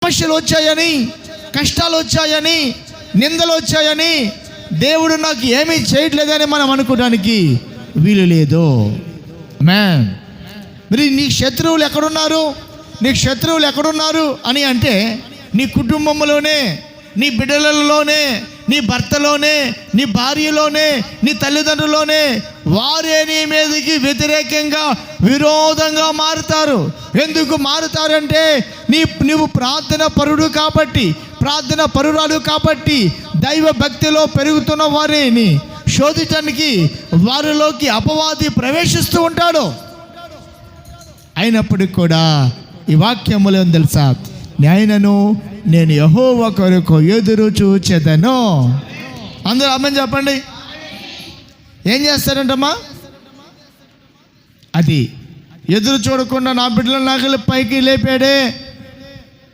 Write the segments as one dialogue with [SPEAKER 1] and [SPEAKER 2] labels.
[SPEAKER 1] సమస్యలు వచ్చాయని, కష్టాలు వచ్చాయని, నిందలు వచ్చాయని దేవుడు నాకు ఏమీ చేయట్లేదని మనం అనుకోవడానికి వీలు లేదు. ఆమేన్. మరి నీ శత్రువులు ఎక్కడున్నారు, నీకు శత్రువులు ఎక్కడున్నారు అని అంటే నీ కుటుంబంలోనే, నీ బిడ్డలలోనే, నీ భర్తలోనే, నీ భార్యలోనే, నీ తల్లిదండ్రుల్లోనే. వారే నీ మీదకి వ్యతిరేకంగా, విరోధంగా మారుతారు. ఎందుకు మారుతారంటే నీవు ప్రార్థన పరుడు కాబట్టి, ప్రార్థన పరురాలు కాబట్టి, దైవ భక్తిలో పెరుగుతున్న వారిని శోధించడానికి వారిలోకి అపవాది ప్రవేశిస్తూ ఉంటాడు. అయినప్పటికీ కూడా ఈ వాక్యములో ఏం తెలుసా? నేను యెహోవా కొరకు ఎదురు చూచెదను. అందరూ ఆమేన్ చెప్పండి. ఏం చేస్తారంటమ్మా? అది ఎదురు చూడకుండా నా బిడ్డలను నాగలి పైకి లేపాడే,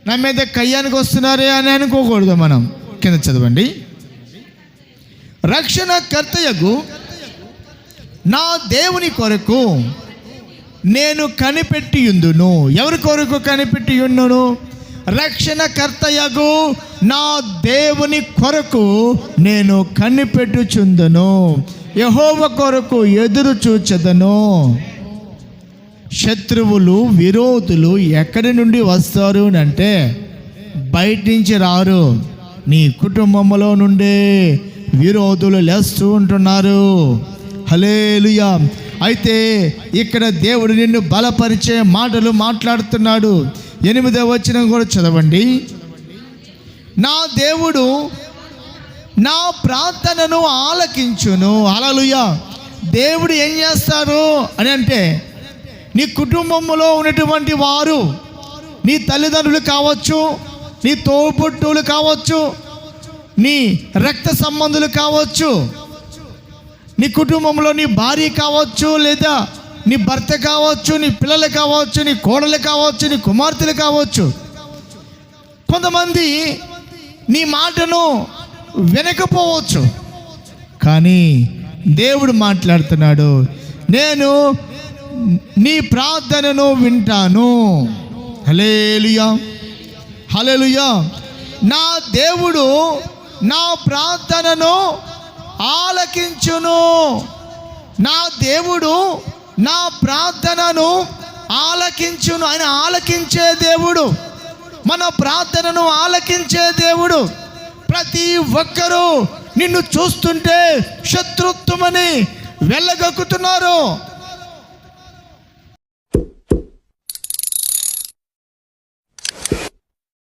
[SPEAKER 1] నా మీద కయ్యానికి వస్తున్నారే అని అనుకోకూడదు మనం. కింద చదవండి. రక్షణకర్తయగు నా దేవుని కొరకు నేను కనిపెట్టియుందును. ఎవరి కొరకు కనిపెట్టియుండును? రక్షణకర్తయగు నా దేవుని కొరకు నేను కనిపెట్టుచుందును, యెహోవా కొరకు ఎదురు చూచెదను. శత్రువులు, విరోధులు ఎక్కడి నుండి వస్తారు అంటే బయట నుంచి రారు, నీ కుటుంబంలో నుండే విరోధులు లేస్తూ ఉంటున్నారు. హల్లెలూయా. అయితే ఇక్కడ దేవుడు నిన్ను బలపరిచే మాటలు మాట్లాడుతున్నాడు. 8వ వచనం కూడా చదవండి. నా దేవుడు నా ప్రార్థనను ఆలకించును. హల్లెలూయా. దేవుడు ఏం చేస్తారు అని అంటే నీ కుటుంబంలో ఉన్నటువంటి వారు, నీ తల్లిదండ్రులు కావచ్చు, నీ తోబుట్టువులు కావచ్చు, నీ రక్త సంబంధులు కావచ్చు, నీ కుటుంబంలో నీ భార్య కావచ్చు, లేదా నీ భర్త కావచ్చు, నీ పిల్లలు కావచ్చు, నీ కోడలు కావచ్చు, నీ కుమార్తెలు కావచ్చు. కొంతమంది నీ మాటను వినకపోవచ్చు, కానీ దేవుడు మాట్లాడుతున్నాడు, నేను నీ ప్రార్థనను వింటాను. హల్లెలూయా, హల్లెలూయా. నా దేవుడు నా ప్రార్థనను ఆలకించును. నా దేవుడు నా ప్రార్థనను ఆలకించును. ఆయన ఆలకించే దేవుడు, మన ప్రార్థనను ఆలకించే దేవుడు. ప్రతి ఒక్కరూ నిన్ను చూస్తుంటే శత్రుత్వమని వెళ్ళగక్కుతున్నారు.